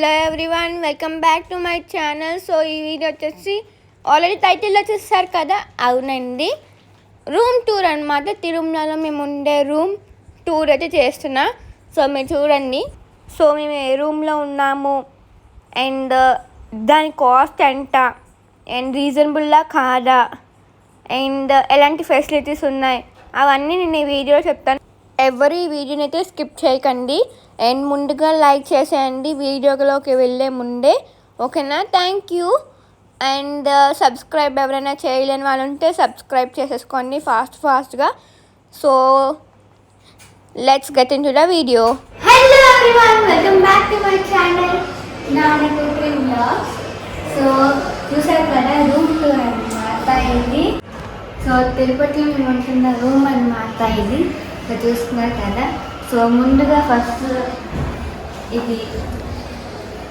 Hello everyone, welcome back to my channel. So ఈ video వచ్చేసి already టైటిల్లో చూస్తారు కదా, అవునండి, రూమ్ టూర్ అనమాట. తిరుమలలో మేము ఉండే రూమ్ టూర్ అయితే చేస్తున్నా. సో మీరు చూడండి. సో మేము ఏ రూమ్లో ఉన్నాము అండ్ దాని కాస్ట్ ఎంత అండ్ రీజనబుల్లా కాదా అండ్ ఎలాంటి ఫెసిలిటీస్ ఉన్నాయి అవన్నీ నేను ఈ వీడియోలో చెప్తాను. ఎవరు ఈ వీడియోని అయితే స్కిప్ చేయకండి అండ్ ముందుగా లైక్ చేసేయండి వీడియోలోకి వెళ్ళే ముందే, ఓకేనా? Thank you. అండ్ సబ్స్క్రైబ్ ఎవరైనా చేయలేని వాళ్ళు ఉంటే సబ్స్క్రైబ్ చేసేసుకోండి ఫాస్ట్గా. So let's get into the video. Hello everyone, welcome back to my channel Nani cooking blogs. So చూసారు కదా, రూమ్ టూర్ అన్నమాట ఇది. సో తిరుపతిలో మేము ఉంటున్న రూమ్ అన్నమాట ఇది. సో చూస్తున్నారు కదా. సో ముందుగా ఫస్ట్ ఇది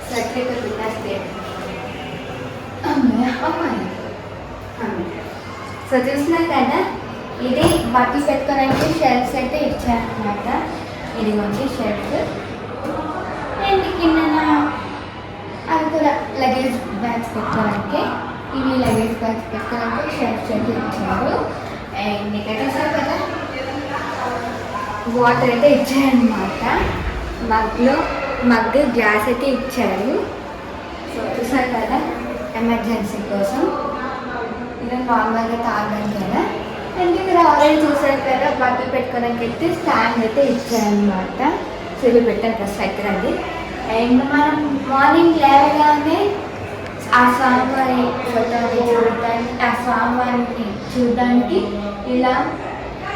సర్టిఫికెట్ ఉన్నట్టే. సో చూస్తున్నారు కదా, ఇది బట్టలు పెట్టుకోవడానికి షెల్ఫ్స్ అయితే ఇచ్చారనమాట. ఇదిగోండి షెల్ఫ్. అండ్ కింద అవి కూడా లగేజ్ బ్యాగ్స్ పెట్టుకోవడానికి, ఇవి లగేజ్ బ్యాగ్స్ పెట్టుకోవడానికి షెల్ఫ్స్ అయితే ఇచ్చారు. అండ్ ఇక్కడ చూసారు కదా, వాటర్ అయితే ఇచ్చారనమాట. మగ్ గ్లాస్ అయితే ఇచ్చారు. సో చూసారు కదా, ఎమర్జెన్సీ కోసం ఇలా నార్మల్గా తాగాలి కదా. అండ్ ఇక్కడ ఆల్రెడీ చూసారు కదా, బట్టలు పెట్టుకోవడానికి అయితే స్టాండ్ అయితే ఇచ్చారనమాట. సో ఇవి పెట్టారు డ్రెస్ దగ్గర అది. అండ్ మనం మార్నింగ్ లేవగానే ఆ స్వామివారి ఫోటోని చూడడానికి, ఆ స్వామివారిని చూడడానికి ఇలా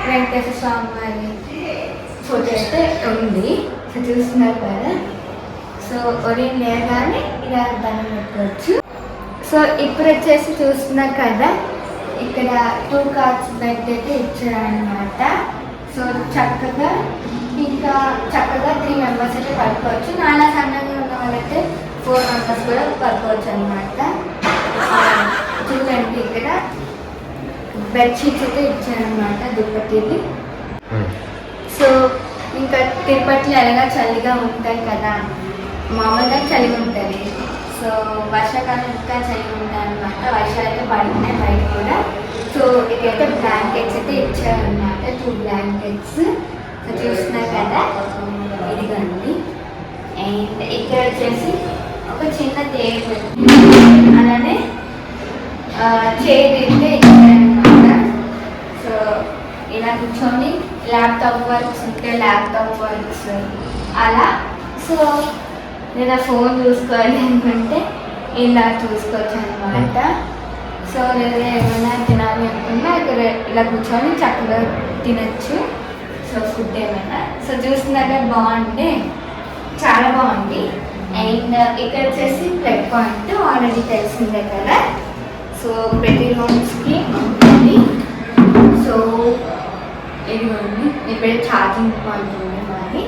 వెంకటేశ్వర స్వామివారి ఫోటో అయితే ఉంది. సో చూస్తున్నారు కదా. సో ఉదయం లేగానే ఇలా దండం పెట్టుకోవచ్చు. సో ఇప్పుడు వచ్చేసి చూస్తున్నారు కదా, ఇక్కడ 2 కార్డ్స్ బెడ్ అయితే ఇచ్చారనమాట. సో చక్కగా 3 మెంబర్స్ అయితే పడుకోవచ్చు. నాలా సన్నగా ఉన్న వాళ్ళైతే 4 మెంబర్స్ కూడా పడుకోవచ్చు అనమాట. చూడండి, ఇక్కడ బెడ్షీట్స్ అయితే ఇచ్చారనమాట, దుప్పటిది. సో ఇంకా తిరుపతిలో ఎలాగా చలిగా ఉంటాయి కదా, మామూలుగా చలి ఉంటుంది. సో వర్షాకాలం ఇంకా చలి ఉంటాయి అనమాట. వర్షాలు అయితే పడుతున్నాయి బయట కూడా. సో ఇక్కడైతే బ్లాంకెట్స్ అయితే ఇచ్చారనమాట, 2 బ్లాంకెట్స్. సో చూస్తున్నారు కదా, ఇదిగోండి. అండ్ ఇక్కడ వచ్చేసి ఒక చిన్న టేబుల్, అలానే చైర్ అయితే ఇచ్చారనమాట. సో ఇలా కూర్చొని ల్యాప్టాప్ వర్క్స్ ఉంటే ల్యాప్టాప్ వర్క్స్ అలా. సో లేదా ఫోన్ చూసుకోవాలి అనుకుంటే ఇలా చూసుకోవచ్చు అనమాట. సో లేదా ఏమైనా తినాలి అనుకుంటే ఇక్కడ ఇలా కూర్చొని చక్కగా తినచ్చు. సో ఫుడ్ ఏమైనా. సో చూసినాక బాగుంది, చాలా బాగుంది. అండ్ ఇక్కడ వచ్చేసి ప్లగ్ పాయింట్ ఆల్రెడీ తెలిసిందే కదా. సో ప్రతి రూమ్స్కి ఉంటుంది. సో ఇదిగోండి, ఇక్కడ ఛార్జింగ్ పాయింట్ ఉంది మరి.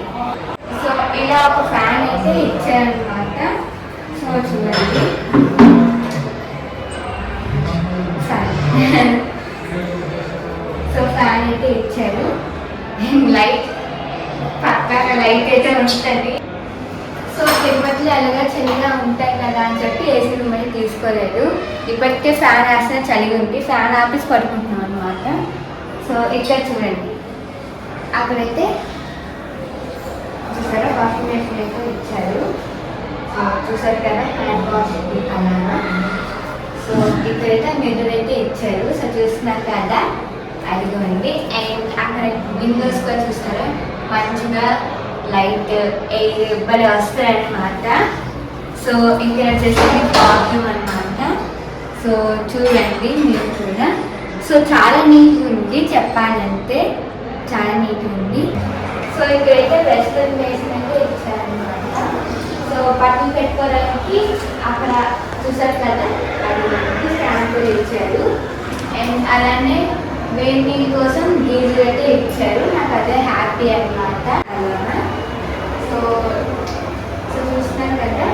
సో ఇలా ఒక ఫ్యాన్ అయితే ఇచ్చారనమాట. సో చూడండి, సో ఫ్యాన్ అయితే ఇచ్చారు. లైట్, పక్కన లైట్ అయితే ఉంటుంది. సో తిరుపతిలో ఎలాగా చలిగా ఉంటాయి కదా అని చెప్పి ఏసీ రూమ్ అయితే తీసుకోలేదు. ఇప్పటికే ఫ్యాన్ వేస్తే చలిగా ఉంది, ఫ్యాన్ ఆపేసి పడుకుంటున్నాం అనమాట. సో ఇక్కడ చూడండి, అక్కడైతే చూసారా వాషింగ్ మెషిన్ అయితే ఇచ్చారు. సో చూసారు కదా, హ్యాండ్ వాష్ అలాగా. సో ఇక్కడైతే మిర్రర్ అయితే ఇచ్చారు. సో చూస్తున్నారు కదా, అదిగోండి. అండ్ అక్కడ విండోస్ కూడా చూస్తారా, మంచిగా లైట్ ఎయిర్ భలే వస్తాయి అన్నమాట. సో ఇక్కడ వచ్చేసి బాత్రూమ్ అనమాట. సో చూడండి మీరు కూడా. సో చాలా నీట్గా ఉంది, చెప్పాలంటే చాలా నీట్గా ఉంది. సో ఇక్కడైతే వెస్ట్రన్ బేసిన్ అయితే ఇచ్చారనమాట. సో బట్టలు పెట్టుకోవడానికి అక్కడ చూసారు కదా, అది స్టాండ్ కూడా ఇచ్చారు. అండ్ అలానే వేడి నీళ్ళ కోసం గీజర్ అయితే ఇచ్చారు. నాకు అదే హ్యాపీ అనమాట. అలాగా సో సో చూస్తున్నారు కదా.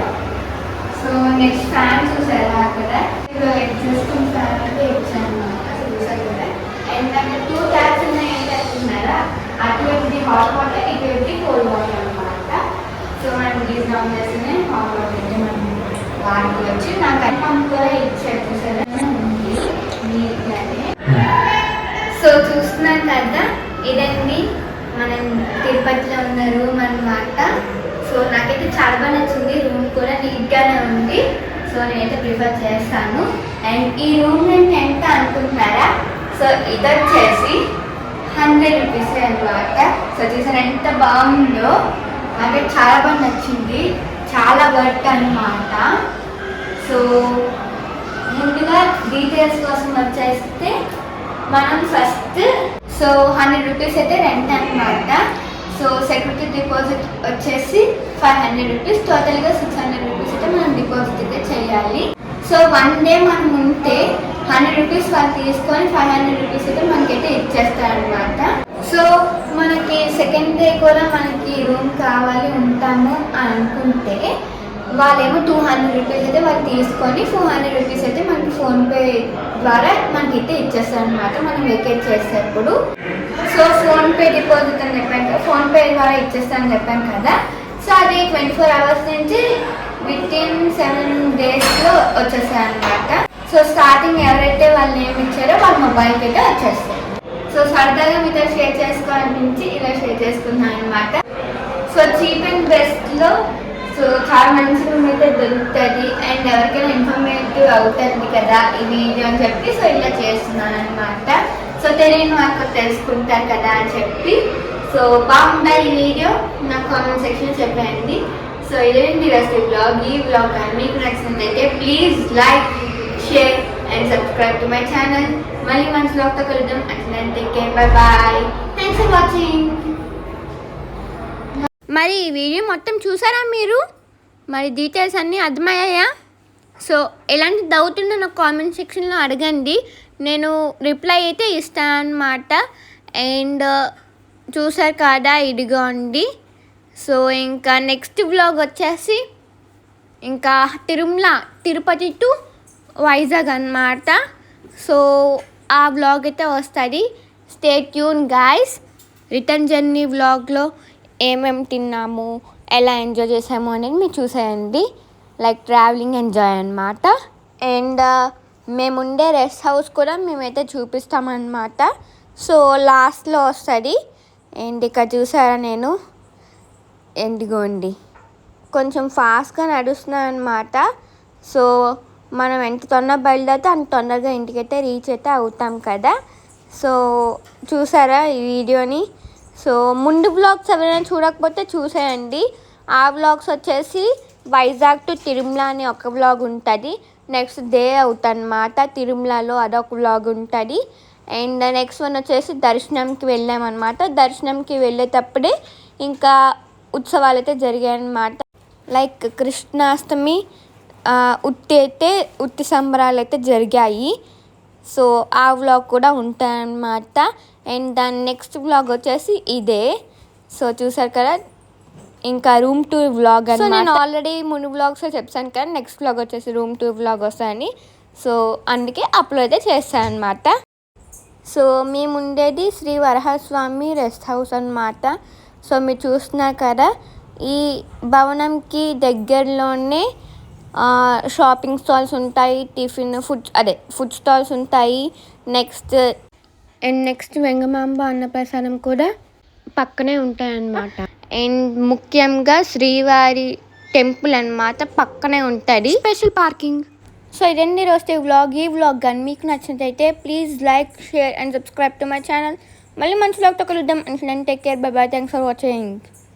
సో నెక్స్ట్ ఫ్యాన్ చూసారా, అక్కడ ఎగ్జిస్టింగ్ ఫ్యాన్ అయితే ఇచ్చారనమాట. చూసారు కదా. అండ్ అక్కడ 2 ట్యాప్స్ ఉన్నాయి అంటున్నారా, అటువంటి హాట్ వాటర్, ఇటువంటి కోల్డ్ వాటర్ అనమాట. సో మనం గీజ్ ఆన్ చేస్తేనే హాట్ వాటర్ తిరుపతిలో ఉన్న రూమ్ అన్నమాట. సో నాకైతే చాలా బాగా నచ్చింది. రూమ్ కూడా నీట్గానే ఉంది. సో నేనైతే ప్రిఫర్ చేస్తాను. అండ్ ఈ రూమ్ నేను ఎంత అనుకుంటున్నారా? సో ఇది వచ్చేసి 100 రూపీస్ అన్నమాట. సో చూసారు ఎంత బాగుందో, నాకైతే చాలా బాగా నచ్చింది. చాలా వర్క్ అన్నమాట. సో ముందుగా డీటెయిల్స్ కోసం వచ్చేస్తే మనం ఫస్ట్ 100 రూపీస్ అయితే రెంట్ అన్నమాట. సో సెక్యూరిటీ డిపాజిట్ వచ్చేసి 500 రూపీస్, టోటల్గా 600 రూపీస్ అయితే మనం డిపాజిట్ అయితే చేయాలి. సో 1 డే మనం ఉంటే 100 రూపీస్ వాళ్ళు తీసుకొని 500 రూపీస్ అయితే మనకైతే ఇచ్చేస్తారనమాట. సో మనకి సెకండ్ డే కూడా మనకి రూమ్ కావాలి ఉంటాము అని అనుకుంటే వాళ్ళేమో 200 రూపీస్ అయితే వాళ్ళు తీసుకొని 400 రూపీస్ అయితే మనకి ఫోన్పే ద్వారా మనకైతే ఇచ్చేస్తారనమాట మనం వెకేట్ చేసేటప్పుడు. సో ఫోన్పే డిపాజిట్ అని చెప్పాను కదా, ఫోన్పే ద్వారా ఇచ్చేస్తానని చెప్పాను కదా. సో అది 24 అవర్స్ నుంచి వితిన్ 7 డేస్లో వచ్చేస్తాయి అనమాట. సో స్టార్టింగ్ ఎవరైతే వాళ్ళు నేమ్ ఇచ్చారో వాళ్ళ మొబైల్కి అయితే వచ్చేస్తాయి. సో సరదాగా మీతో షేర్ చేసుకోవాలనిపించి ఇలా షేర్ చేసుకున్నాను అనమాట. సో చీప్ అండ్ బెస్ట్లో సో చాలా మంచి రూమ్ అయితే దొరుకుతుంది అండ్ ఎవరికైనా ఇన్ఫర్మేటివ్ అవుతుంది కదా ఈ వీడియో అని చెప్పి సో ఇలా చేస్తున్నాను అనమాట. సో తెలియని వాళ్ళకి తెలుసుకుంటారు కదా అని చెప్పి. సో బాగుందా ఈ వీడియో నాకు కామెంట్ సెక్షన్ చెప్పండి. సో ఇదేంటి రెసిపీ బ్లాగ్. ఈ బ్లాగ్ కానీ మీకు నచ్చినట్లయితే please like, share and subscribe to my channel. మళ్ళీ మంచి బ్లాగ్తో కలుద్దాం. అట్లా take care, bye bye, thanks for watching. మరి ఈ వీడియో మొత్తం చూసారా మీరు? మరి డీటెయిల్స్ అన్నీ అర్థమయ్యాయా? సో ఎలాంటి డౌట్ ఉందో నాకు కామెంట్ సెక్షన్లో అడగండి, నేను రిప్లై అయితే ఇస్తాను అన్నమాట. అండ్ చూసారు కదా ఇదిగోండి. సో ఇంకా నెక్స్ట్ వ్లాగ్ వచ్చేసి ఇంకా తిరుపతి టు వైజాగ్ అన్నమాట. సో ఆ వ్లాగ్ అయితే వస్తుంది. Stay tune guys. Return journey వ్లాగ్లో ఏమేమి తిన్నాము, ఎలా ఎంజాయ్ చేసాము అనేది మీరు చూసేయండి. లైక్ ట్రావెలింగ్ ఎంజాయ్ అన్నమాట. అండ్ మేముండే రెస్ట్ హౌస్ కూడా మేమైతే చూపిస్తామన్నమాట. సో లాస్ట్లో వస్తుంది. అండ్ ఇక్కడ చూసారా నేను ఎందుకోండి కొంచెం ఫాస్ట్గా నడుస్తున్నాను అనమాట. సో మనం ఎంత తొందరగా బయలుదేరితే అంత తొందరగా ఇంటికైతే రీచ్ అయితే అవుతాం కదా. సో చూసారా ఈ వీడియోని? సో ముందు వ్లాగ్స్ ఎవరైనా చూడకపోతే చూసేయండి. ఆ వ్లాగ్స్ వచ్చేసి వైజాగ్ టు తిరుమల అని ఒక వ్లాగ్ ఉంటుంది. నెక్స్ట్ డే అవుతుందన్నమాట. తిరుమలలో అదొక వ్లాగ్ ఉంటుంది. అండ్ నెక్స్ట్ వన్ వచ్చేసి దర్శనంకి వెళ్ళామన్నమాట. దర్శనంకి వెళ్ళేటప్పుడే ఇంకా ఉత్సవాలు అయితే జరిగాయన్నమాట. లైక్ కృష్ణాష్టమి ఉత్తి సంబరాలు అయితే జరిగాయి. సో ఆ వ్లాగ్ కూడా ఉంటాయన్నమాట. అండ్ దాని నెక్స్ట్ వ్లాగ్ వచ్చేసి ఇదే. సో చూసారు కదా ఇంకా రూమ్ టూర్ వ్లాగ్ అని. సో నేను ఆల్రెడీ ముందు వ్లాగ్స్లో చెప్పాను కదా నెక్స్ట్ వ్లాగ్ వచ్చేసి రూమ్ టూర్ వ్లాగ్ వస్తాయని. సో అందుకే అప్లోడ్ అయితే చేస్తాను అనమాట. సో మేము ఉండేది శ్రీ వరహస్వామి రెస్ట్ హౌస్ అన్నమాట. సో మీరు చూస్తున్నారు కదా ఈ భవనంకి దగ్గరలోనే షాపింగ్ స్టాల్స్ ఉంటాయి, టిఫిన్ ఫుడ్ స్టాల్స్ ఉంటాయి. నెక్స్ట్ వెంగమాంబ అన్నప్రసాదం కూడా పక్కనే ఉంటాయన్నమాట. అండ్ ముఖ్యంగా శ్రీవారి టెంపుల్ అన్నమాట పక్కనే ఉంటుంది, స్పెషల్ పార్కింగ్. సో ఇదండి రోజు వ్లాగ్. ఈ వ్లాగ్ కానీ మీకు నచ్చినట్లయితే please like, share and subscribe to my channel. మళ్ళీ మంచి వ్లాగ్తో కలుద్దాం. And take care, bye bye, thanks for watching.